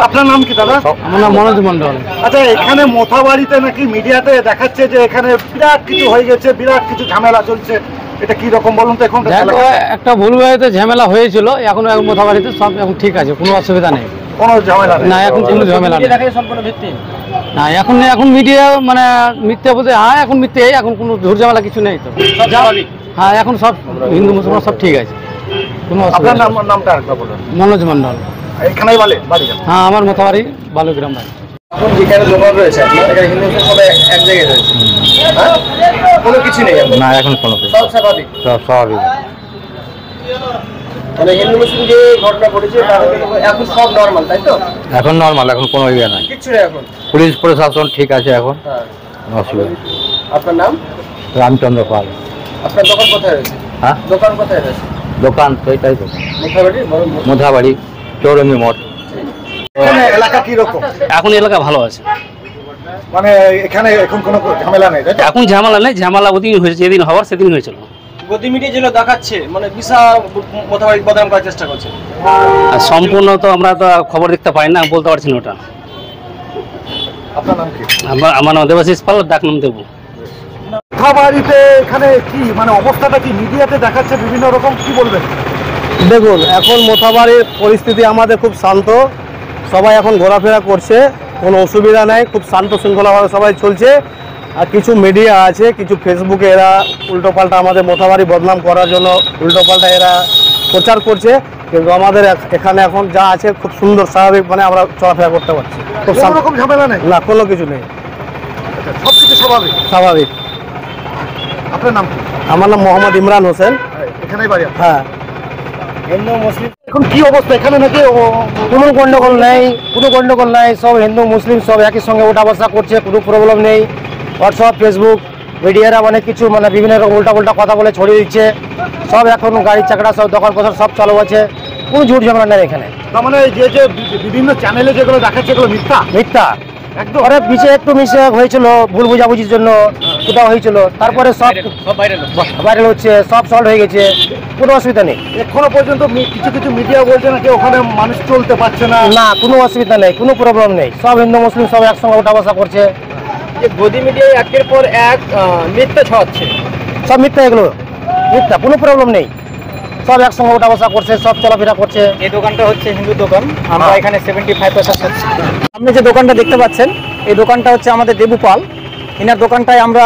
আপনার নাম কি দাদা? আমার নাম মনোজ মন্ডল। আচ্ছা, এখানে মোথাবাড়িতে নাকি মিডিয়াতে দেখাচ্ছে যে এখানে বিরাট কিছু হয়ে গেছে, বিরাট কিছু ঝামেলা চলছে, এটা কি রকম বলুন তো? এখন একটা ভুলভাবে ঝামেলা হয়েছিল, এখন মোথাবাড়িতে সব এখন ঠিক আছে, কোনো অসুবিধা নেই, কোনো ঝামেলা না, এখন কোনো ঝামেলা নেই। না, এখন মিডিয়া মানে মিথ্যে বলতে, হ্যাঁ এখন মিথ্যে, এখন কোনো ঝুট ঝামেলা কিছু নেই তো। হ্যাঁ, এখন সব হিন্দু মুসলমান সব ঠিক আছে, কোনো অসুবিধা নেই। আপনার নামটা আরেকবার বলুন। মনোজ মন্ডল। এখানেই বাড়ি? হ্যাঁ, আমার মোথাবাড়ি বালুগ্রাম বাড়ি। এখন যেখানে দোকান রয়েছে এখানে হিন্দু মুসলিম সবাই এক জায়গায় রয়েছে, কোনো কিছু নেই না, এখন কোনো সব স্বাভাবিক। সব স্বাভাবিক, মানে হিন্দু মুসলিম যে ঘটনা ঘটেছে এখন সব নর্মাল, তাই তো? এখন নর্মাল, এখন কোনো ইয়ে নাই, কিচ্ছু নেই এখন। পুলিশ প্রশাসন ঠিক আছে এখন, হ্যাঁ। কোনো অসুবিধা। আপনার নাম? রামচন্দ্র পাল। আপনার দোকান কোথায় রয়েছে? হ্যাঁ, দোকান কোথায় রয়েছে? দোকান তো এটাই দোকান, মোথাবাড়ি মোথাবাড়ি চৌরঙ্গি মোড়। এখানে এলাকা কি রকম? এখন এলাকা ভালো আছে, মানে এখানে এখন কোনো ঝামেলা নেই, তাই তো? এখন ঝামেলা নেই, ঝামেলা ওদিন হয়েছে, যেদিন হওয়ার সেদিন হয়েছিল। গদি মিডিয়া যেগুলো দেখাচ্ছে মানে বিশাল মোথাবাড়ি বদনাম করার চেষ্টা করছে। আর সম্পূর্ণ তো আমরা তো খবর দেখতে পাই না, বলতে পারছি না ওটা। আপনার নাম কি? আমার নাম দেবাশিস পাল, ডাক নাম দেবো। মোথাবাড়িতে এখানে কি মানে অবস্থাটা কি মিডিয়াতে দেখাচ্ছে বিভিন্ন রকম, কি বলবেন? দেখুন, এখন মোথাবাড়ির পরিস্থিতি আমাদের খুব শান্ত, সবাই এখন ঘোরাফেরা করছে, কোনো অসুবিধা নাই, খুব শান্ত শৃঙ্খলাভাবে সবাই চলছে। আর কিছু মিডিয়া আছে, কিছু ফেসবুকে এরা উল্টোপাল্টা আমাদের মোথাবাড়ি বদনাম করার জন্য উল্টোপাল্টা এরা প্রচার করছে, কিন্তু আমাদের এখানে এখন যা আছে খুব সুন্দর স্বাভাবিক, মানে আমরা চলাফেরা করতে পারছি, খুব কোনো রকম ঝামেলা নেই? না, কোনো কিছু নেই, সব কিছু স্বাভাবিক। স্বাভাবিক। আপনার নাম কি? আমার নাম মোহাম্মদ ইমরান হোসেন। এখানেই বাড়ি? হ্যাঁ। হিন্দু মুসলিম এখন কি অবস্থা এখানে নাকি? কোনো গন্ডগোল নেই, কোনো গন্ডগোল নাই, সব হিন্দু মুসলিম সব একই সঙ্গে ওঠা বসা করছে, কোনো প্রবলেম নেই। হোয়াটসঅ্যাপ, ফেসবুক, মিডিয়ারা অনেক কিছু মানে বিভিন্ন রকম উল্টা কথা বলে ছড়িয়ে দিচ্ছে, সব এখন গাড়ি চাকরা সব দোকান পছর সব চালু আছে, কোনো ঝুট ঝামেলা নেই এখানে। তার মানে যে যে বিভিন্ন চ্যানেলে যেগুলো দেখাচ্ছে এগুলো মিথ্যা? মিথ্যা একদম। আরে একটু মিশে হয়েছিল, ভুল বুঝাবুঝির জন্য কোথাও হয়েছিল, তারপরে সব ভাইরাল হচ্ছে, সব সলভ হয়ে গেছে, কোনো অসুবিধা নেই। এখনো পর্যন্ত কিছু কিছু মিডিয়া বলছে নাকি ওখানে মানুষ চলতে পারছে না? না, কোনো অসুবিধা নেই, কোনো প্রবলেম নেই, সব হিন্দু মুসলিম সব একসঙ্গে ওঠা বসা করছে। যে গদি মিডিয়ায় একের পর এক মিথ্যা ছড়াচ্ছে, সব মিথ্যা, এগুলো মিথ্যা, কোনো প্রবলেম নেই, সব একসঙ্গে ওঠা বসা করছে, সব চলাফেরা করছে। এই দোকানটা হচ্ছে হিন্দু দোকান, আমরা এখানে 75%। আপনি যে দোকানটা দেখতে পাচ্ছেন, এই দোকানটা হচ্ছে আমাদের দেবু পাল। এনার দোকানটায় আমরা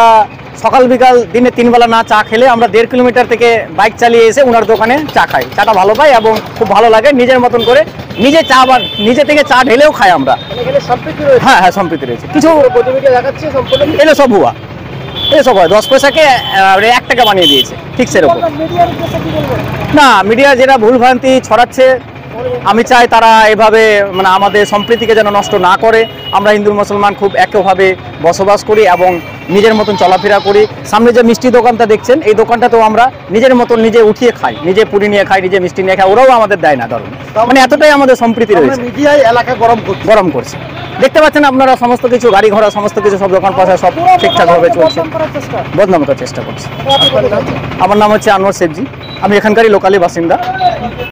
সকাল বিকাল দিনে 3 বেলা না চা খেলে আমরা 1.5 কিলোমিটার থেকে বাইক চালিয়ে এসে ওনার দোকানে চা খাই। চাটা ভালো পাই এবং খুব ভালো লাগে, নিজের মতন করে নিজে চা নিজে থেকে চা ঢেলেও খাই আমরা। হ্যাঁ হ্যাঁ, সম্প্রীতি রয়েছে। কিছু এলে সব ভুয়া, এলে সব হয়, 10 পয়সাকে 1 টাকা বানিয়ে দিয়েছে, ঠিক সেরকম। না, মিডিয়া যেটা ভুলভ্রান্তি ছড়াচ্ছে, আমি চাই তারা এভাবে মানে আমাদের সম্প্রীতিকে যেন নষ্ট না করে। আমরা হিন্দু মুসলমান খুব একভাবে বসবাস করি এবং নিজের মতন চলাফেরা করি। সামনে যে মিষ্টি দোকানটা দেখছেন, এই দোকানটাতেও আমরা নিজের মতন নিজে উঠিয়ে খাই, নিজে পুরি নিয়ে খাই, নিজে মিষ্টি নিয়ে খাই, ওরাও আমাদের দেয় না, ধরুন। মানে এতটাই আমাদের সম্প্রীতি রয়েছে। মিডিয়ায় এলাকা গরম করছে, দেখতে পাচ্ছেন আপনারা, সমস্ত কিছু গাড়ি ঘোড়া সমস্ত কিছু সব দোকান পাশে সব ঠিকঠাকভাবে চলছে, বদনাম করার চেষ্টা করছে। আমার নাম হচ্ছে আনোয়ার শেখজি, আমি এখানকারই লোকালি বাসিন্দা।